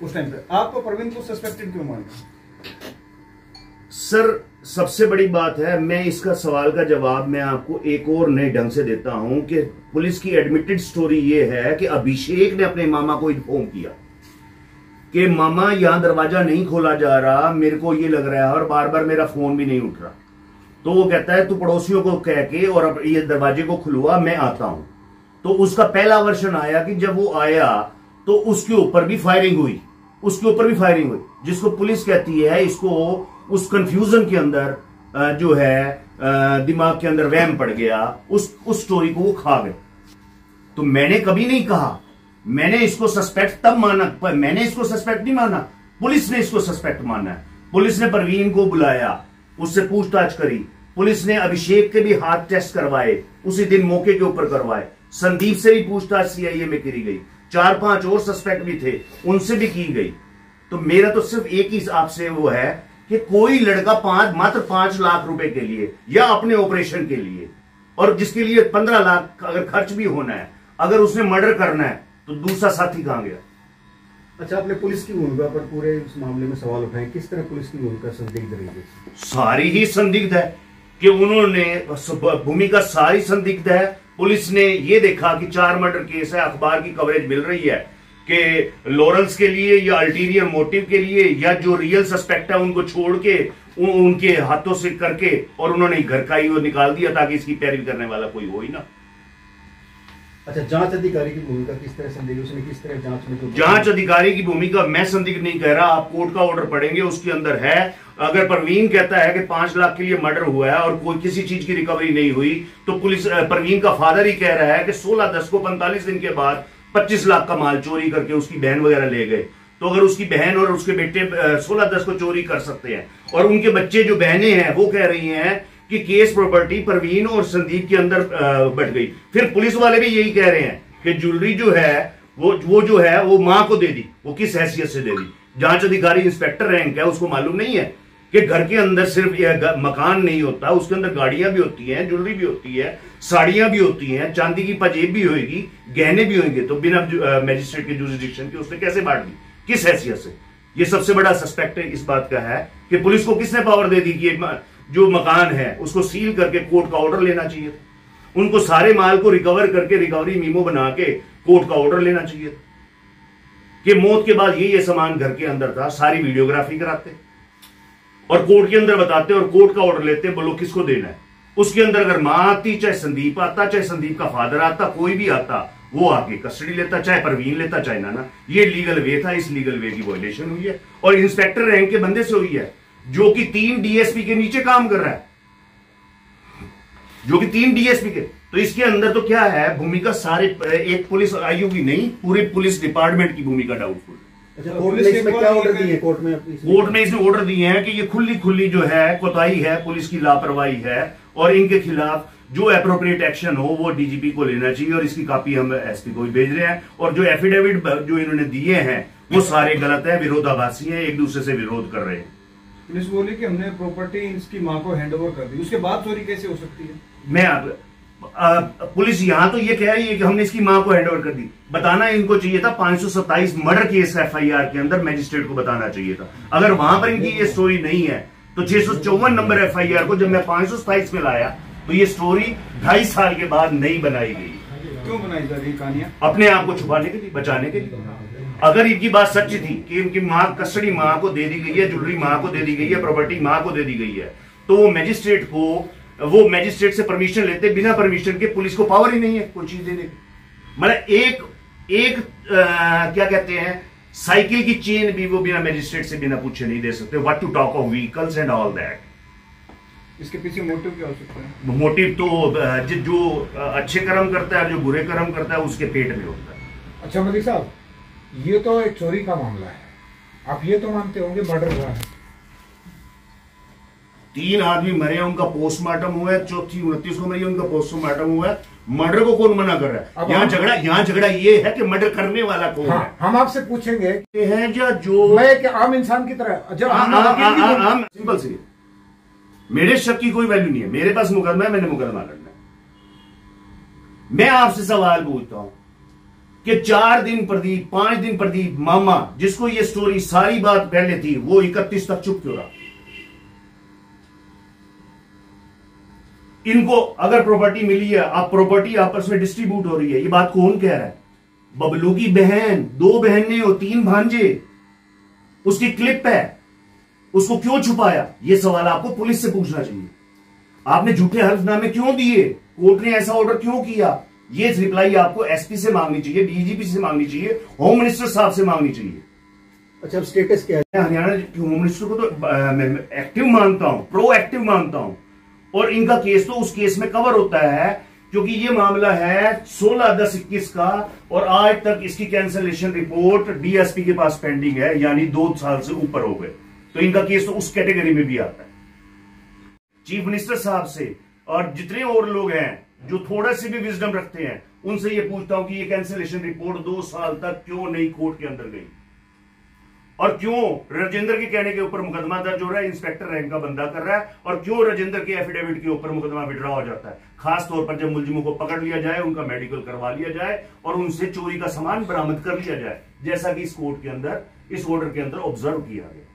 उस टाइम पे आप प्रवीण को सस्पेक्टेड क्यों मानते? सर सबसे बड़ी बात है, मैं इसका सवाल का जवाब मैं आपको एक और नए ढंग से देता हूं कि पुलिस की एडमिटेड स्टोरी यह है कि अभिषेक ने अपने मामा को इन्फॉर्म किया कि मामा यहां दरवाजा नहीं खोला जा रहा, मेरे को ये लग रहा है और बार बार मेरा फोन भी नहीं उठ रहा। तो वो कहता है तू पड़ोसियों को कह के और अब ये दरवाजे को खुलवा, मैं आता हूं। तो उसका पहला वर्षन आया कि जब वो आया तो उसके ऊपर भी फायरिंग हुई, जिसको पुलिस कहती है इसको उस कंफ्यूजन के अंदर जो है दिमाग के अंदर वहम पड़ गया, उस स्टोरी को वो खा गए। तो मैंने कभी नहीं कहा, मैंने इसको सस्पेक्ट तब माना, मैंने इसको सस्पेक्ट नहीं माना, पुलिस ने इसको सस्पेक्ट माना है। पुलिस ने परवीन को बुलाया, उससे पूछताछ करी, पुलिस ने अभिषेक के भी हाथ टेस्ट करवाए, उसी दिन मौके के ऊपर करवाए, संदीप से भी पूछताछ सीआईए में करी गई, 4-5 और सस्पेक्ट भी थे उनसे भी की गई। तो मेरा तो सिर्फ एक ही आपसे वो है कि कोई लड़का मात्र 5 लाख रुपए के लिए या अपने ऑपरेशन के लिए, और जिसके लिए 15 लाख अगर खर्च भी होना है, अगर उसने मर्डर करना है तो दूसरा साथी कहां गया? अच्छा, आपने पुलिस की भूमिका पर पूरे इस मामले में सवाल उठाए, किस तरह पुलिस की भूमिका संदिग्ध रही है? सारी ही संदिग्ध है कि उन्होंने भूमिका सारी संदिग्ध है। पुलिस ने ये देखा कि 4 मर्डर केस है, अखबार की कवरेज मिल रही है कि लॉरेंस के लिए या अल्टीरियर मोटिव के लिए या जो रियल सस्पेक्ट है उनको छोड़ के उनके हाथों से करके और उन्होंने घर का ही वो निकाल दिया ताकि इसकी पैरवी करने वाला कोई हो ही ना। अच्छा, जांच अधिकारी की भूमिका किस तरह संदिग्ध, उसने किस तरह जांच में? जांच अधिकारी की भूमिका मैं संदिग्ध नहीं कह रहा, आप कोर्ट का ऑर्डर पढ़ेंगे उसके अंदर है। अगर परवीन कहता है कि 5 लाख के लिए मर्डर हुआ है और कोई किसी चीज की रिकवरी नहीं हुई, तो पुलिस परवीन का फादर ही कह रहा है कि 16/10 को 45 दिन के बाद 25 लाख का माल चोरी करके उसकी बहन वगैरह ले गए। तो अगर उसकी बहन और उसके बेटे 16/10 को चोरी कर सकते हैं और उनके बच्चे जो बहनें हैं वो कह रही हैं कि केस प्रॉपर्टी परवीन और संदीप के अंदर बट गई, फिर पुलिस वाले भी यही कह रहे हैं कि ज्वेलरी जो है वो जो है वो मां को दे दी, वो किस हैसियत से दे दी? जांच अधिकारी इंस्पेक्टर रैंक है, उसको मालूम नहीं है कि घर के अंदर सिर्फ मकान नहीं होता, उसके अंदर गाड़ियां भी होती हैं, ज्वेलरी भी होती है, साड़ियां भी होती हैं, चांदी की पंजेब भी होगी, गहने भी होंगे। तो बिना मैजिस्ट्रेट के जुरिसडिक्शन के उसने कैसे बांट दी, किस हैसियत से? ये सबसे बड़ा सस्पेक्ट इस बात का है कि पुलिस को किसने पावर दे दी कि जो मकान है उसको सील करके कोर्ट का ऑर्डर लेना चाहिए, उनको सारे माल को रिकवर करके रिकवरी मीमो बना के कोर्ट का ऑर्डर लेना चाहिए कि मौत के बाद ये सामान घर के अंदर था, सारी वीडियोग्राफी कराते और कोर्ट के अंदर बताते और कोर्ट का ऑर्डर लेते, बोलो किसको देना है। उसके अंदर अगर मां आती, चाहे संदीप आता, चाहे संदीप का फादर आता, कोई भी आता, वो आके कस्टडी लेता, चाहे परवीन लेता, चाहे नाना। ये लीगल वे था, इस लीगल वे की वायलेशन हुई है और इंस्पेक्टर रैंक के बंदे से हुई है जो कि 3 डीएसपी के नीचे काम कर रहा है, जो कि 3 डीएसपी के। तो इसके अंदर तो क्या है भूमिका, सारे एक पुलिस आयु की नहीं, पूरे पुलिस डिपार्टमेंट की भूमिका डाउटफुल। अच्छा, कोर्ट ने इसमें क्या ऑर्डर दिए? कोर्ट में इसने ऑर्डर दिए हैं कि ये खुली जो है कोताही है, पुलिस की लापरवाही है और इनके खिलाफ जो एप्रोप्रिएट एक्शन हो वो डीजीपी को लेना चाहिए और इसकी कॉपी हम एसपी को भेज रहे हैं। और जो एफिडेविट जो इन्होंने दिए हैं वो सारे गलत है, विरोधाभासी है, एक दूसरे से विरोध कर रहे हैं। पुलिस बोली कि हमने प्रॉपर्टी इसकी मां को हैंडओवर कर दी, उसके बाद चोरी कैसे हो सकती है? पुलिस यहां तो ये कह रही है कि हमने इसकी मां को हैंडओवर कर दी, बताना इनको चाहिए था 527 मर्डर केस एफआईआर के अंदर मैजिस्ट्रेट को बताना चाहिए था। अगर वहां पर इनकी ये स्टोरी नहीं है तो 654 नंबर एफआईआर को जब मैं 527 में लाया तो ये स्टोरी 2.5 साल के बाद नहीं बनाई गई। क्यों बनाई जा रही कहानियां? अपने आप को छुपाने के लिए, बचाने के लिए। अगर इनकी बात सच थी कि इनकी मां कस्टडी मां को दे दी गई है, ज्वेलरी मां को दे दी गई है, प्रॉपर्टी मां को दे दी गई है, तो वो मैजिस्ट्रेट से परमिशन लेते, बिना परमिशन के पुलिस को पावर ही नहीं है कोई चीज देने की। मतलब एक क्या कहते हैं, साइकिल की चेन भी वो बिना मैजिस्ट्रेट से बिना पूछे नहीं दे सकते। What to talk of vehicles and all that. इसके पीछे मोटिव क्या हो सकता है? मोटिव तो जो अच्छे कर्म करता है, जो बुरे कर्म करता है उसके पेट में होता है। अच्छा मलिक साहब, ये तो एक चोरी का मामला है, आप ये तो मानते होंगे मर्डर हुआ है। 3 आदमी मरे हैं, उनका पोस्टमार्टम हुआ है, चौथी 29 को मरी है, उनका पोस्टमार्टम हुआ है। मर्डर को कौन मना कर रहा है? यहाँ झगड़ा ये है कि मर्डर करने वाला कौन है। हम आपसे पूछेंगे हैं जो मैं एक आम इंसान की तरह, जब सिंपल सी, मेरे शक की कोई वैल्यू नहीं है, मेरे पास मुकदमा है, मैंने मुकदमा लड़ना है। मैं आपसे सवाल पूछता हूं कि 4 दिन प्रदीप, 5 दिन प्रदीप, मामा जिसको ये स्टोरी सारी बात पहले थी, वो 31 तक चुप क्यों रहा? इनको अगर प्रॉपर्टी मिली है, आप प्रॉपर्टी आपस में डिस्ट्रीब्यूट हो रही है, ये बात कौन कह रहा है? बबलू की बहन, 2 बहनें और 3 भांजे, उसकी क्लिप है, उसको क्यों छुपाया? ये सवाल आपको पुलिस से पूछना चाहिए। आपने झूठे हल्फनामे क्यों दिए? कोर्ट ने ऐसा ऑर्डर क्यों किया? ये रिप्लाई आपको एसपी से मांगनी चाहिए, डीजीपी से मांगनी चाहिए, होम मिनिस्टर साहब से मांगनी चाहिए। अच्छा, अब स्टेटस क्या है? हरियाणा के होम मिनिस्टर को तो एक्टिव मानता हूं, प्रोएक्टिव मानता हूं, और इनका केस तो उस केस में कवर होता है, क्योंकि ये मामला है 16/10/21 का, और आज तक इसकी कैंसलेशन रिपोर्ट डीएसपी के पास पेंडिंग है, यानी 2 साल से ऊपर हो गए। तो इनका केस तो उस कैटेगरी में भी आता है। चीफ मिनिस्टर साहब से और जितने और लोग हैं जो थोड़ा सी भी विजडम रखते हैं, उनसे ये पूछता हूं कि ये कैंसलेशन रिपोर्ट 2 साल तक क्यों नहीं कोर्ट के अंदर गई, और क्यों राजेंद्र के कहने के ऊपर मुकदमा दर्ज हो रहा है, इंस्पेक्टर रैंक का बंदा कर रहा है, और क्यों राजेंद्र के एफिडेविट के ऊपर मुकदमा विड्रॉ हो जाता है? खास तौर पर जब मुलजिमों को पकड़ लिया जाए, उनका मेडिकल करवा लिया जाए और उनसे चोरी का सामान बरामद कर लिया जाए, जैसा कि इस कोर्ट के अंदर, इस ऑर्डर के अंदर ऑब्जर्व किया गया।